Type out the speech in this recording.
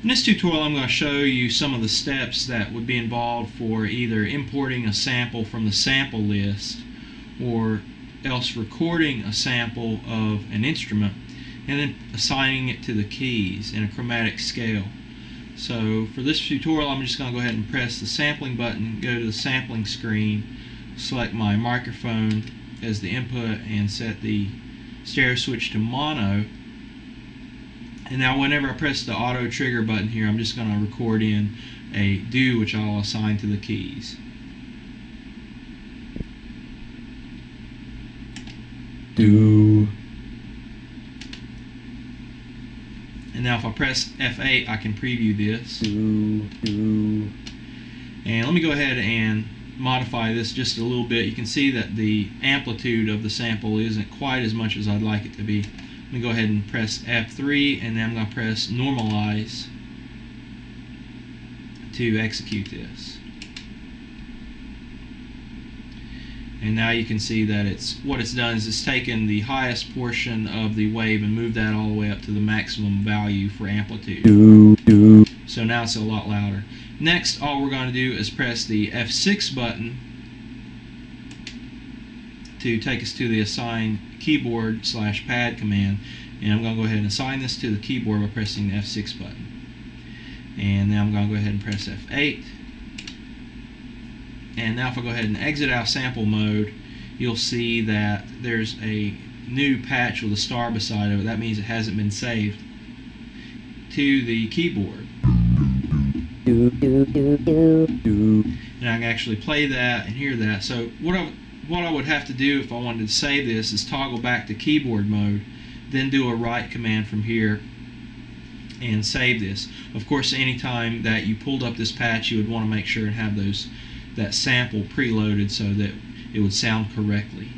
In this tutorial I'm going to show you some of the steps that would be involved for either importing a sample from the sample list or else recording a sample of an instrument and then assigning it to the keys in a chromatic scale. So for this tutorial I'm just going to go ahead and press the sampling button, go to the sampling screen, select my microphone as the input and set the stereo switch to mono. And now whenever I press the auto trigger button here, I'm just going to record in a do, which I'll assign to the keys. Do. And now if I press F8, I can preview this. Do. And let me go ahead and modify this just a little bit. You can see that the amplitude of the sample isn't quite as much as I'd like it to be. Let me go ahead and press F3, and then I'm going to press normalize to execute this. And now you can see that what it's done is it's taken the highest portion of the wave and moved that all the way up to the maximum value for amplitude. Do. So now it's a lot louder. Next, all we're going to do is press the F6 button to take us to the assign keyboard/pad command, and I'm going to go ahead and assign this to the keyboard by pressing the F6 button. And then I'm going to go ahead and press F8. And now if I go ahead and exit out sample mode, you'll see that there's a new patch with a star beside it. That means it hasn't been saved to the keyboard. Do. And I can actually play that and hear that. So what I would have to do if I wanted to save this is toggle back to keyboard mode, then do a write command from here and save this. Of course, anytime that you pulled up this patch, you would want to make sure and have that sample preloaded so that it would sound correctly.